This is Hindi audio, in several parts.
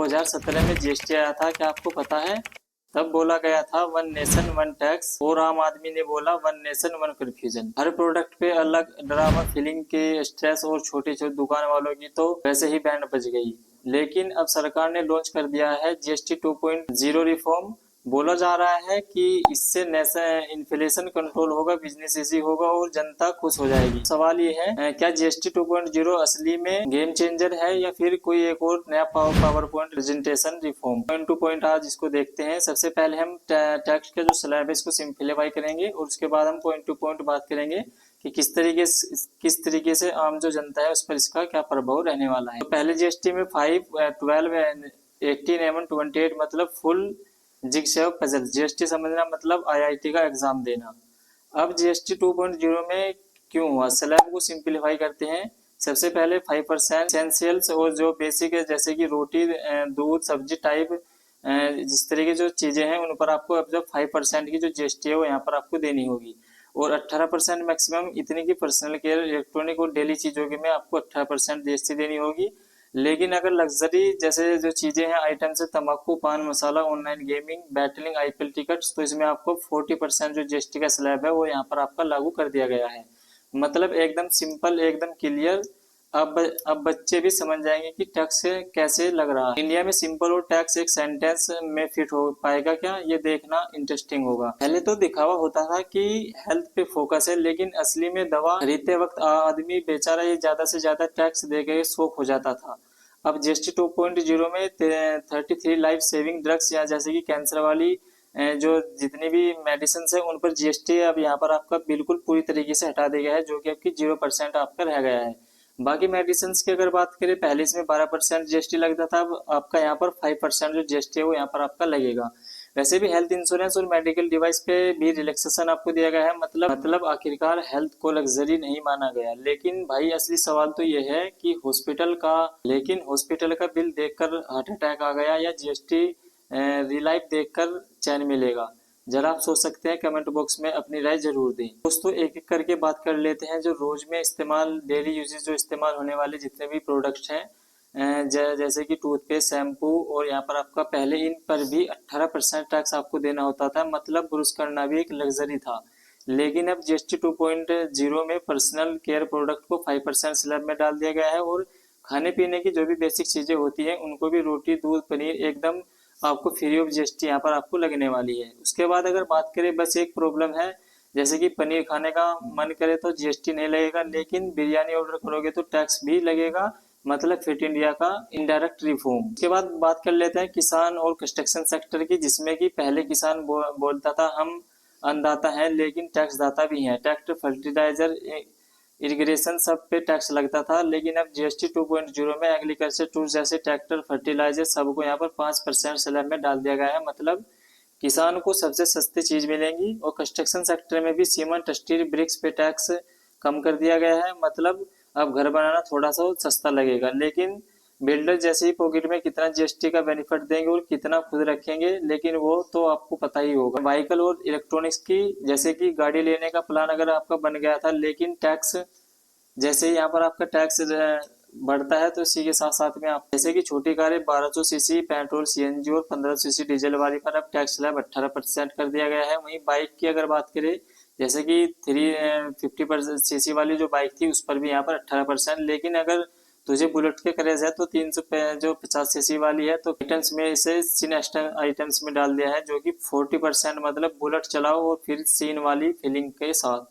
2017 में जीएसटी आया था, क्या आपको पता है? तब बोला गया था वन नेशन वन टैक्स, और आम आदमी ने बोला वन नेशन वन कन्फ्यूजन। हर प्रोडक्ट पे अलग ड्रामा, फीलिंग के स्ट्रेस, और छोटी छोटी दुकान वालों की तो वैसे ही बैंड बज गई। लेकिन अब सरकार ने लॉन्च कर दिया है जीएसटी 2.0 रिफॉर्म। बोला जा रहा है कि इससे नेशनल इन्फ्लेशन कंट्रोल होगा, बिजनेस इजी होगा और जनता खुश हो जाएगी। सवाल ये है, क्या जीएसटी 2.0 असली में गेम चेंजर है या फिर कोई एक और नया power point presentation reform? Point two point आज इसको देखते हैं। सबसे पहले हम टैक्स का जो स्लैब है इसको सिंप्लीफाई करेंगे, और उसके बाद हम पॉइंट टू पॉइंट बात करेंगे कि किस तरीके से आम जो जनता है उस पर इसका क्या प्रभाव रहने वाला है। तो पहले जीएसटी में 5, 12, 18 एवं 28 मतलब फुल जिगसैव पजल। जीएसटी समझना मतलब आईआईटी का एग्जाम देना। अब जीएसटी 2.0 में क्यों हुआ, स्लैब को सिंप्लीफाई करते हैं। सबसे पहले 5% एसेंशियल्स और जो बेसिक है जैसे कि रोटी, दूध, सब्जी टाइप जिस तरह की जो चीजें हैं उन पर आपको अब जब 5% की जो जीएसटी है वो यहाँ पर आपको देनी होगी, और 18% मैक्सिमम इतनी की पर्सनल केयर, इलेक्ट्रॉनिक और डेली चीजों के में आपको 18% जीएसटी देनी होगी। लेकिन अगर लग्जरी जैसे जो चीजें हैं, आइटम से तंबाकू, पान मसाला, online gaming, betting, IPL tickets, तो इसमें आपको 40% जो जीएसटी का स्लैब है वो यहाँ पर आपका लागू कर दिया गया है। मतलब एकदम सिंपल, एकदम क्लियर। अब बच्चे भी समझ जाएंगे कि टैक्स कैसे लग रहा है। इंडिया में सिंपल और टैक्स एक सेंटेंस में फिट हो पाएगा क्या, ये देखना इंटरेस्टिंग होगा। पहले तो दिखावा होता था कि हेल्थ पे फोकस है, लेकिन असली में दवा खरीदते वक्त आदमी बेचारा ये ज्यादा से ज्यादा टैक्स दे के शौक हो जाता था। अब जीएसटी 2.0 में 33 लाइफ सेविंग ड्रग्स, या जैसे कि कैंसर वाली जो जितनी भी मेडिसिन है उन पर जीएसटी अब यहाँ पर आपका बिल्कुल पूरी तरीके से हटा दिया गया है, जो कि आपकी 0% आपका रह गया है। बाकी मेडिसिन की अगर बात करें, पहले इसमें 12% जीएसटी लगता था, अब आपका यहाँ पर 5% जो जीएसटी है वो यहाँ पर आपका लगेगा। वैसे भी हेल्थ इंश्योरेंस और मेडिकल डिवाइस पे भी रिलैक्सेशन आपको दिया गया है। मतलब आखिरकार हेल्थ को लग्जरी नहीं माना गया। लेकिन भाई असली सवाल तो ये है कि हॉस्पिटल का बिल देखकर हार्ट अटैक आ गया या जीएसटी रिलाइफ देखकर चैन मिलेगा? जरा आप सोच सकते हैं, कमेंट बॉक्स में अपनी राय जरूर दें। दोस्तों एक एक करके बात कर लेते हैं जो रोज में इस्तेमाल, डेली यूजेज जो इस्तेमाल होने वाले जितने भी प्रोडक्ट्स हैं, जैसे कि टूथपेस्ट, शैम्पू, और यहाँ पर आपका पहले इन पर भी 18% टैक्स आपको देना होता था, मतलब ब्रश करना भी एक लग्जरी था। लेकिन अब जीएसटी 2.0 में पर्सनल केयर प्रोडक्ट को 5% स्लैब में डाल दिया गया है, और खाने पीने की जो भी बेसिक चीजें होती हैं उनको भी रोटी, दूध, पनीर एकदम आपको फ्री ऑफ जीएसटी यहाँ पर आपको लगने वाली है। उसके बाद अगर बात करें, बस एक प्रॉब्लम है, जैसे कि पनीर खाने का मन करे तो जीएसटी नहीं लगेगा, लेकिन बिरयानी ऑर्डर करोगे तो टैक्स भी लगेगा, मतलब फिट इंडिया का इनडायरेक्ट रिफॉर्म। उसके बाद बात कर लेते हैं किसान और कंस्ट्रक्शन सेक्टर की, जिसमें कि पहले किसान बोलता था हम अन्नदाता हैं, लेकिन टैक्स दाता भी हैं। ट्रैक्टर, फर्टिलाइजर, इरिगेशन सब पे टैक्स लगता था, लेकिन अब जीएसटी 2.0 में एग्रीकल्चर टूल्स जैसे ट्रैक्टर, फर्टिलाइजर सबको यहाँ पर 5% स्लैब में डाल दिया गया है। मतलब किसान को सबसे सस्ती चीज मिलेंगी। और कंस्ट्रक्शन सेक्टर में भी सीमेंट, स्टील, ब्रिक्स पे टैक्स कम कर दिया गया है। मतलब अब घर बनाना थोड़ा सा सस्ता लगेगा, लेकिन बिल्डर जैसे ही पॉकेट में कितना जीएसटी का बेनिफिट देंगे और कितना खुद रखेंगे, लेकिन वो तो आपको पता ही होगा। व्हीकल और इलेक्ट्रॉनिक्स की, जैसे कि गाड़ी लेने का प्लान अगर आपका बन गया था, लेकिन टैक्स जैसे ही यहाँ पर आपका टैक्स बढ़ता है तो इसी के साथ साथ में आप, जैसे कि छोटी कारें 1200 सीसी पेट्रोल, सीएनजी और 1500 सीसी डीजल वाली पर अब टैक्स स्लैब 18% कर दिया गया है। वहीं बाइक की अगर बात करें, जैसे कि 350 सीसी वाली जो बाइक थी उस पर भी यहाँ पर 18%। लेकिन अगर तुझे बुलेट के क्रेज है तो 300 जो 50 सीसी वाली है तो आइटम्स में इसे सीन आइटम्स में डाल दिया है, जो कि 40%, मतलब बुलेट चलाओ और फिर सीन वाली फीलिंग के साथ।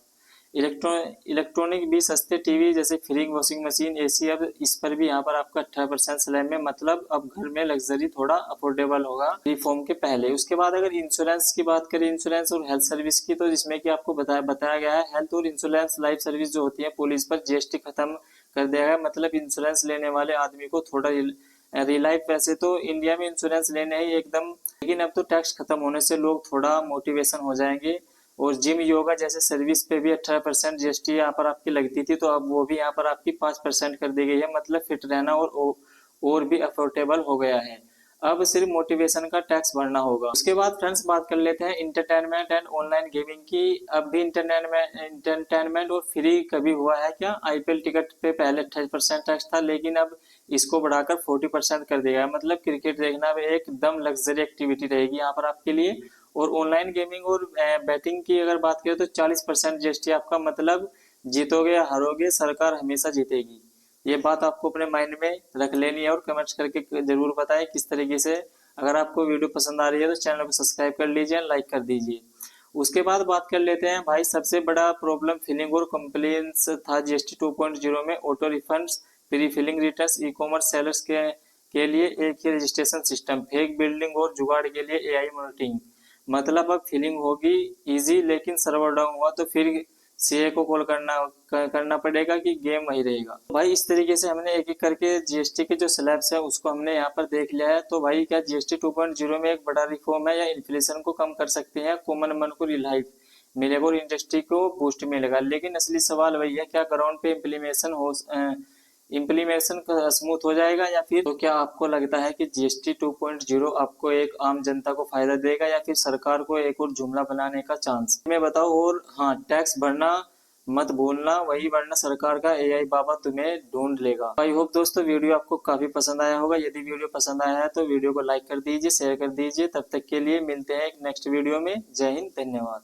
इलेक्ट्रॉनिक भी सस्ते, टीवी जैसे फ्रिज, वॉशिंग मशीन, एसी, अब इस पर भी यहाँ पर आपका 18% स्लैब में, मतलब अब घर में लग्जरी थोड़ा अफोर्डेबल होगा रिफॉर्म के पहले। उसके बाद अगर इंश्योरेंस की बात करें, इंश्योरेंस और हेल्थ सर्विस की, तो जिसमें कि आपको बताया गया है हेल्थ और इंश्योरेंस लाइफ सर्विस जो होती है पुलिस पर जीएसटी खत्म कर दिया गया। मतलब इंश्योरेंस लेने वाले आदमी को थोड़ा रिलाइफ, वैसे तो इंडिया में इंश्योरेंस लेने ही एकदम, लेकिन अब तो टैक्स खत्म होने से लोग थोड़ा मोटिवेशन हो जाएंगे। और जिम, योगा जैसे सर्विस पे भी 18% जीएसटी यहाँ पर आपकी लगती थी, तो अब वो भी यहाँ पर आपकी 5% कर दी गई है। मतलब फिट रहना और भी अफोर्डेबल हो गया है। अब सिर्फ मोटिवेशन का टैक्स भरना होगा। उसके बाद फ्रेंड्स बात कर लेते हैं इंटरटेनमेंट एंड ऑनलाइन गेमिंग की। अब भी इंटरटेनमेंट और फ्री कभी हुआ है क्या? आईपीएल टिकट पे पहले 28% टैक्स था, लेकिन अब इसको बढ़ाकर 40% कर दिया है। मतलब क्रिकेट देखना भी एकदम लग्जरी एक्टिविटी रहेगी यहाँ पर आपके लिए। और ऑनलाइन गेमिंग और बैटिंग की अगर बात करें तो 40% जीएसटी आपका, मतलब जीतोगे या हारोगे सरकार हमेशा जीतेगी। ये बात आपको अपने माइंड में रख लेनी है और कमेंट्स करके जरूर बताएं किस तरीके से। अगर आपको वीडियो पसंद आ रही है तो चैनल को सब्सक्राइब कर लीजिए, लाइक कर दीजिए। उसके बाद बात कर लेते हैं भाई, सबसे बड़ा प्रॉब्लम फिलिंग और कंप्लेंट्स था जीएसटी 2.0 में। Auto refunds, pre filing returns, e commerce sellers के लिए एक ही रजिस्ट्रेशन सिस्टम, फेक बिल्डिंग और जुगाड़ के लिए एआई मॉनिटरिंग। मतलब अब फिलिंग होगी इजी, लेकिन सर्वर डाउन हुआ तो फिर सीए को कॉल करना पड़ेगा कि गेम वही रहेगा। भाई इस तरीके से हमने एक एक करके जीएसटी के जो स्लैब्स है उसको हमने यहाँ पर देख लिया है। तो भाई क्या जीएसटी 2.0 में एक बड़ा रिफॉर्म है या इन्फ्लेशन को कम कर सकते हैं, कॉमन मैन को रिलाइफ मिलेगा और इंडस्ट्री को बूस्ट मिलेगा। लेकिन असली सवाल वही है, क्या ग्राउंड पे इम्प्लीमेशन स्मूथ हो जाएगा या फिर। तो क्या आपको लगता है कि जीएसटी 2.0 आपको एक आम जनता को फायदा देगा या फिर सरकार को एक और जुमला बनाने का चांस, मैं बताओ। और हाँ, टैक्स भरना मत भूलना, वही वरना सरकार का एआई बाबा तुम्हें ढूंढ लेगा। आई होप दोस्तों वीडियो आपको काफी पसंद आया होगा। यदि वीडियो पसंद आया है तो वीडियो को लाइक कर दीजिए, शेयर कर दीजिए। तब तक के लिए मिलते हैं एक नेक्स्ट वीडियो में। जय हिंद, धन्यवाद।